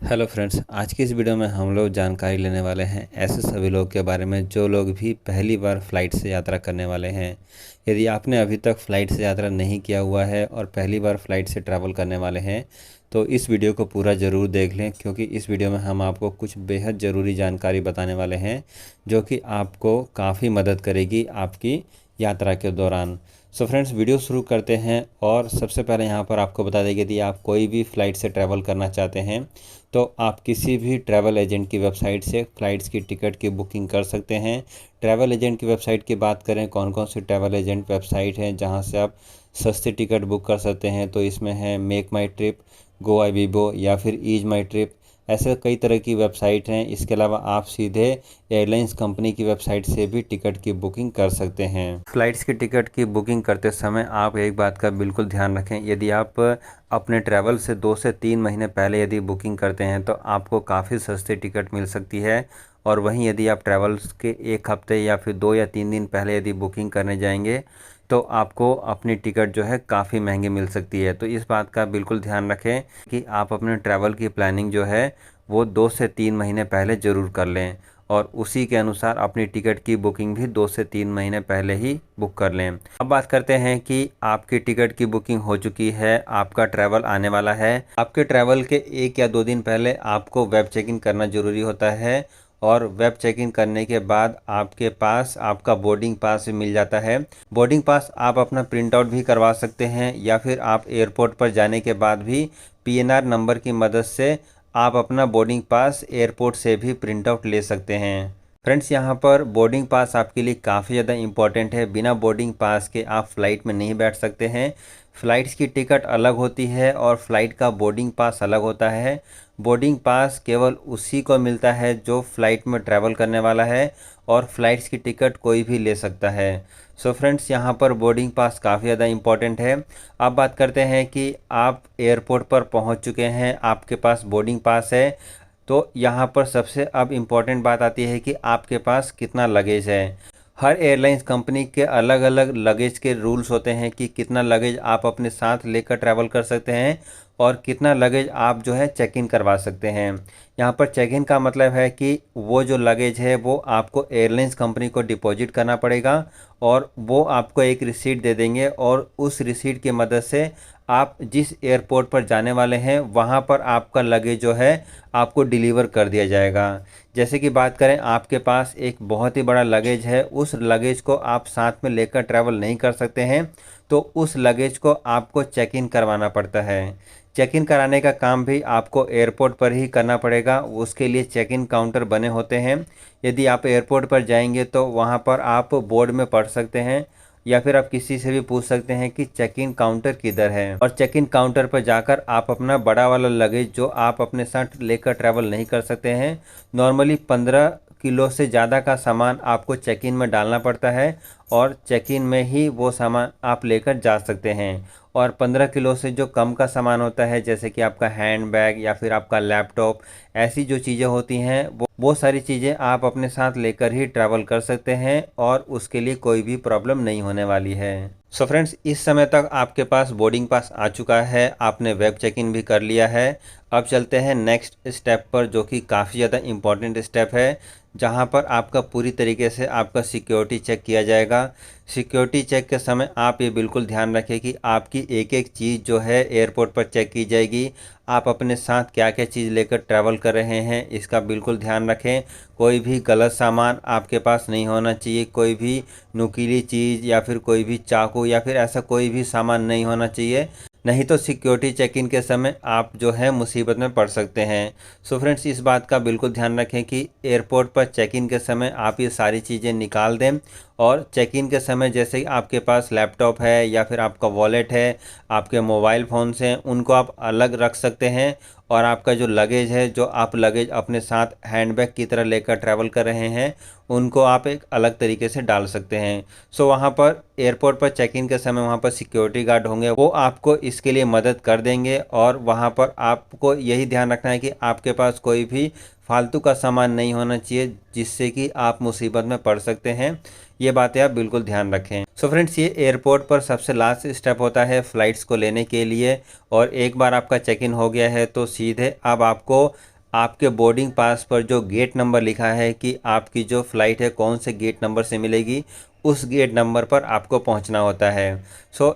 Hello friends, आज की इस वीडियो में हम लोग जानकारी लेने वाले हैं ऐसे सभी लोग के बारे में जो लोग भी पहली बार फ़्लाइट से यात्रा करने वाले हैं। यदि आपने अभी तक फ़्लाइट से यात्रा नहीं किया हुआ है और पहली बार फ़्लाइट से ट्रैवल करने वाले हैं तो इस वीडियो को पूरा ज़रूर देख लें, क्योंकि इस वीडियो में हम आपको कुछ बेहद ज़रूरी जानकारी बताने वाले हैं जो कि आपको काफ़ी मदद करेगी आपकी यात्रा के दौरान। सो फ्रेंड्स, वीडियो शुरू करते हैं। और सबसे पहले यहाँ पर आपको बता दें कि यदि आप कोई भी फ़्लाइट से ट्रैवल करना चाहते हैं तो आप किसी भी ट्रैवल एजेंट की वेबसाइट से फ़्लाइट्स की टिकट की बुकिंग कर सकते हैं। ट्रैवल एजेंट की वेबसाइट की बात करें, कौन कौन सी ट्रैवल एजेंट वेबसाइट हैं जहां से आप सस्ती टिकट बुक कर सकते हैं, तो इसमें है मेक माई ट्रिप, गोआईबीबो या फिर ईज माई ट्रिप। ऐसे कई तरह की वेबसाइट हैं। इसके अलावा आप सीधे एयरलाइंस कंपनी की वेबसाइट से भी टिकट की बुकिंग कर सकते हैं। फ़्लाइट्स की टिकट की बुकिंग करते समय आप एक बात का बिल्कुल ध्यान रखें। यदि आप अपने ट्रैवल से 2 से 3 महीने पहले यदि बुकिंग करते हैं तो आपको काफ़ी सस्ती टिकट मिल सकती है। और वहीं यदि आप ट्रैवल्स के 1 हफ्ते या फिर 2 या 3 दिन पहले यदि बुकिंग करने जाएंगे तो आपको अपनी टिकट जो है काफ़ी महंगी मिल सकती है। तो इस बात का बिल्कुल ध्यान रखें कि आप अपने ट्रैवल की प्लानिंग जो है वो 2 से 3 महीने पहले ज़रूर कर लें और उसी के अनुसार अपनी टिकट की बुकिंग भी 2 से 3 महीने पहले ही बुक कर लें। अब बात करते हैं कि आपकी टिकट की बुकिंग हो चुकी है, आपका ट्रैवल आने वाला है। आपके ट्रैवल के 1 या 2 दिन पहले आपको वेब चेक इन करना ज़रूरी होता है और वेब चेक इन करने के बाद आपके पास आपका बोर्डिंग पास भी मिल जाता है। बोर्डिंग पास आप अपना प्रिंट आउट भी करवा सकते हैं या फिर आप एयरपोर्ट पर जाने के बाद भी पीएनआर नंबर की मदद से आप अपना बोर्डिंग पास एयरपोर्ट से भी प्रिंट आउट ले सकते हैं। फ्रेंड्स, यहाँ पर बोर्डिंग पास आपके लिए काफ़ी ज़्यादा इम्पॉर्टेंट है। बिना बोर्डिंग पास के आप फ़्लाइट में नहीं बैठ सकते हैं। फ़्लाइट्स की टिकट अलग होती है और फ़्लाइट का बोर्डिंग पास अलग होता है। बोर्डिंग पास केवल उसी को मिलता है जो फ़्लाइट में ट्रैवल करने वाला है और फ़्लाइट्स की टिकट कोई भी ले सकता है। सो फ्रेंड्स, यहाँ पर बोर्डिंग पास काफ़ी ज़्यादा इम्पॉर्टेंट है। अब बात करते हैं कि आप एयरपोर्ट पर पहुँच चुके हैं, आपके पास बोर्डिंग पास है, तो यहाँ पर सबसे अब इम्पॉर्टेंट बात आती है कि आपके पास कितना लगेज है। हर एयरलाइंस कंपनी के अलग अलग लगेज के रूल्स होते हैं कि कितना लगेज आप अपने साथ लेकर ट्रैवल कर सकते हैं और कितना लगेज आप जो है चेक इन करवा सकते हैं। यहाँ पर चेक इन का मतलब है कि वो जो लगेज है वो आपको एयरलाइंस कंपनी को डिपॉजिट करना पड़ेगा और वो आपको एक रिसीट दे देंगे और उस रिसीट की मदद से आप जिस एयरपोर्ट पर जाने वाले हैं वहाँ पर आपका लगेज जो है आपको डिलीवर कर दिया जाएगा। जैसे कि बात करें, आपके पास एक बहुत ही बड़ा लगेज है, उस लगेज को आप साथ में लेकर ट्रैवल नहीं कर सकते हैं, तो उस लगेज को आपको चेक इन करवाना पड़ता है। चेक इन कराने का काम भी आपको एयरपोर्ट पर ही करना पड़ेगा। उसके लिए चेक इन काउंटर बने होते हैं। यदि आप एयरपोर्ट पर जाएंगे तो वहाँ पर आप बोर्ड में पढ़ सकते हैं या फिर आप किसी से भी पूछ सकते हैं कि चेक इन काउंटर किधर है, और चेक इन काउंटर पर जाकर आप अपना बड़ा वाला लगेज जो आप अपने साथ लेकर ट्रैवल नहीं कर सकते हैं, नॉर्मली 15 किलो से ज़्यादा का सामान आपको चेक इन में डालना पड़ता है और चेक इन में ही वो सामान आप लेकर जा सकते हैं। और 15 किलो से जो कम का सामान होता है, जैसे कि आपका हैंड बैग या फिर आपका लैपटॉप, ऐसी जो चीज़ें होती हैं वो सारी चीज़ें आप अपने साथ लेकर ही ट्रैवल कर सकते हैं और उसके लिए कोई भी प्रॉब्लम नहीं होने वाली है। सो फ्रेंड्स, इस समय तक आपके पास बोर्डिंग पास आ चुका है, आपने वेब चेक इन भी कर लिया है। अब चलते हैं नेक्स्ट स्टेप पर, जो कि काफ़ी ज़्यादा इम्पॉर्टेंट स्टेप है, जहां पर आपका पूरी तरीके से आपका सिक्योरिटी चेक किया जाएगा। सिक्योरिटी चेक के समय आप ये बिल्कुल ध्यान रखें कि आपकी एक एक चीज़ जो है एयरपोर्ट पर चेक की जाएगी। आप अपने साथ क्या क्या चीज़ लेकर ट्रैवल कर रहे हैं इसका बिल्कुल ध्यान रखें। कोई भी गलत सामान आपके पास नहीं होना चाहिए, कोई भी नुकीली चीज़ या फिर कोई भी चाकू या फिर ऐसा कोई भी सामान नहीं होना चाहिए, नहीं तो सिक्योरिटी चेक इन के समय आप जो है मुसीबत में पड़ सकते हैं। सो फ्रेंड्स, इस बात का बिल्कुल ध्यान रखें कि एयरपोर्ट पर चेक इन के समय आप ये सारी चीज़ें निकाल दें और चेक इन के समय जैसे ही आपके पास लैपटॉप है या फिर आपका वॉलेट है, आपके मोबाइल फ़ोन्स हैं, उनको आप अलग रख सकते हैं और आपका जो लगेज है, जो आप लगेज अपने साथ हैंडबैग की तरह लेकर ट्रैवल कर रहे हैं, उनको आप एक अलग तरीके से डाल सकते हैं। सो वहाँ पर एयरपोर्ट पर चेक इन के समय वहाँ पर सिक्योरिटी गार्ड होंगे, वो आपको इसके लिए मदद कर देंगे और वहाँ पर आपको यही ध्यान रखना है कि आपके पास कोई भी फालतू का सामान नहीं होना चाहिए जिससे कि आप मुसीबत में पड़ सकते हैं। ये बातें आप बिल्कुल ध्यान रखें। सो फ्रेंड्स, ये एयरपोर्ट पर सबसे लास्ट स्टेप होता है फ़्लाइट्स को लेने के लिए। और एक बार आपका चेक इन हो गया है तो सीधे अब आपको आपके बोर्डिंग पास पर जो गेट नंबर लिखा है कि आपकी जो फ़्लाइट है कौन से गेट नंबर से मिलेगी, उस गेट नंबर पर आपको पहुंचना होता है।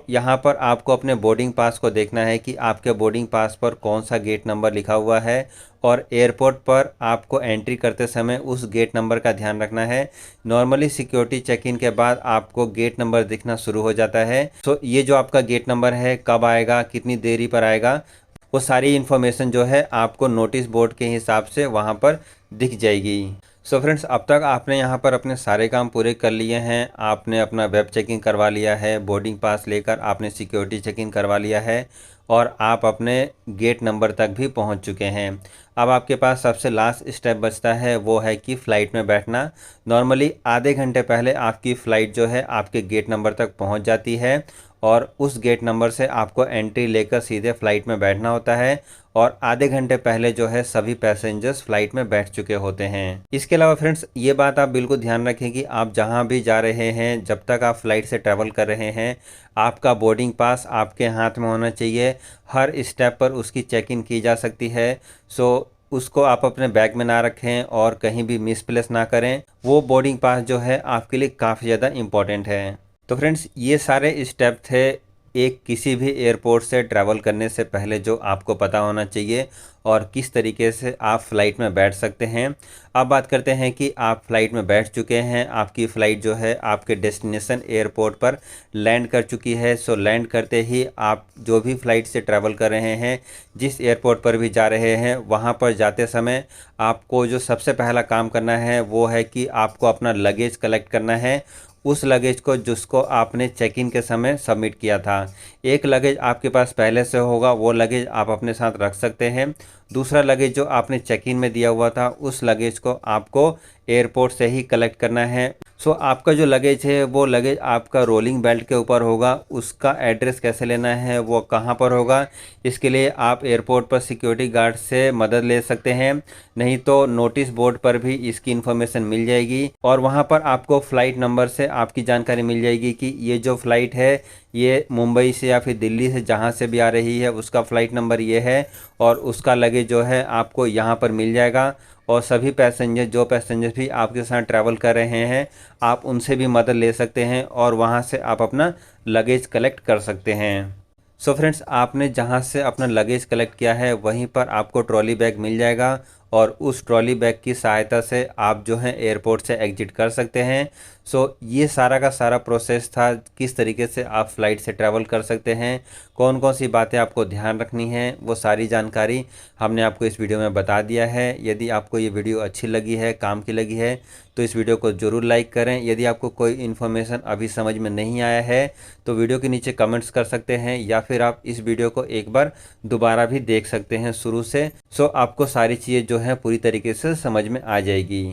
यहाँ पर आपको अपने बोर्डिंग पास को देखना है कि आपके बोर्डिंग पास पर कौन सा गेट नंबर लिखा हुआ है और एयरपोर्ट पर आपको एंट्री करते समय उस गेट नंबर का ध्यान रखना है। नॉर्मली सिक्योरिटी चेक इन के बाद आपको गेट नंबर दिखना शुरू हो जाता है। ये जो आपका गेट नंबर है कब आएगा, कितनी देरी पर आएगा, वो सारी इन्फॉर्मेशन जो है आपको नोटिस बोर्ड के हिसाब से वहाँ पर दिख जाएगी। फ्रेंड्स, अब तक आपने यहाँ पर अपने सारे काम पूरे कर लिए हैं। आपने अपना वेब चेकिंग करवा लिया है, बोर्डिंग पास लेकर आपने सिक्योरिटी चेकिंग करवा लिया है और आप अपने गेट नंबर तक भी पहुँच चुके हैं। अब आपके पास सबसे लास्ट स्टेप बचता है, वो है कि फ़्लाइट में बैठना। नॉर्मली आधे घंटे पहले आपकी फ़्लाइट जो है आपके गेट नंबर तक पहुँच जाती है और उस गेट नंबर से आपको एंट्री लेकर सीधे फ़्लाइट में बैठना होता है और आधे घंटे पहले जो है सभी पैसेंजर्स फ़्लाइट में बैठ चुके होते हैं। इसके अलावा फ्रेंड्स, ये बात आप बिल्कुल ध्यान रखें कि आप जहां भी जा रहे हैं, जब तक आप फ़्लाइट से ट्रैवल कर रहे हैं, आपका बोर्डिंग पास आपके हाथ में होना चाहिए। हर स्टेप पर उसकी चेक इन की जा सकती है। उसको आप अपने बैग में ना रखें और कहीं भी मिसप्लेस ना करें। वो बोर्डिंग पास जो है आपके लिए काफ़ी ज़्यादा इम्पॉर्टेंट है। तो फ्रेंड्स, ये सारे स्टेप थे एक किसी भी एयरपोर्ट से ट्रैवल करने से पहले जो आपको पता होना चाहिए और किस तरीके से आप फ़्लाइट में बैठ सकते हैं। अब बात करते हैं कि आप फ़्लाइट में बैठ चुके हैं, आपकी फ़्लाइट जो है आपके डेस्टिनेशन एयरपोर्ट पर लैंड कर चुकी है। लैंड करते ही आप जो भी फ़्लाइट से ट्रैवल कर रहे हैं, जिस एयरपोर्ट पर भी जा रहे हैं, वहाँ पर जाते समय आपको जो सबसे पहला काम करना है वो है कि आपको अपना लगेज कलेक्ट करना है। उस लगेज को जिसको आपने चेक इन के समय सबमिट किया था। एक लगेज आपके पास पहले से होगा, वो लगेज आप अपने साथ रख सकते हैं। दूसरा लगेज जो आपने चेक इन में दिया हुआ था, उस लगेज को आपको एयरपोर्ट से ही कलेक्ट करना है। आपका जो लगेज है वो लगेज आपका रोलिंग बेल्ट के ऊपर होगा। उसका एड्रेस कैसे लेना है, वो कहाँ पर होगा, इसके लिए आप एयरपोर्ट पर सिक्योरिटी गार्ड से मदद ले सकते हैं। नहीं तो नोटिस बोर्ड पर भी इसकी इन्फॉर्मेशन मिल जाएगी और वहाँ पर आपको फ़्लाइट नंबर से आपकी जानकारी मिल जाएगी कि ये जो फ़्लाइट है ये मुंबई से या फिर दिल्ली से जहाँ से भी आ रही है, उसका फ़्लाइट नंबर ये है और उसका लगेज जो है आपको यहाँ पर मिल जाएगा। और सभी जो पैसेंजर भी आपके साथ ट्रैवल कर रहे हैं, आप उनसे भी मदद ले सकते हैं और वहाँ से आप अपना लगेज कलेक्ट कर सकते हैं। फ्रेंड्स, आपने जहाँ से अपना लगेज कलेक्ट किया है वहीं पर आपको ट्रॉली बैग मिल जाएगा और उस ट्रॉली बैग की सहायता से आप जो है एयरपोर्ट से एग्जिट कर सकते हैं। ये सारा का सारा प्रोसेस था, किस तरीके से आप फ़्लाइट से ट्रैवल कर सकते हैं, कौन कौन सी बातें आपको ध्यान रखनी है, वो सारी जानकारी हमने आपको इस वीडियो में बता दिया है। यदि आपको ये वीडियो अच्छी लगी है, काम की लगी है, तो इस वीडियो को ज़रूर लाइक करें। यदि आपको कोई इन्फॉर्मेशन अभी समझ में नहीं आया है तो वीडियो के नीचे कमेंट्स कर सकते हैं या फिर आप इस वीडियो को एक बार दोबारा भी देख सकते हैं शुरू से। आपको सारी चीज़ें जो हैं पूरी तरीके से समझ में आ जाएगी।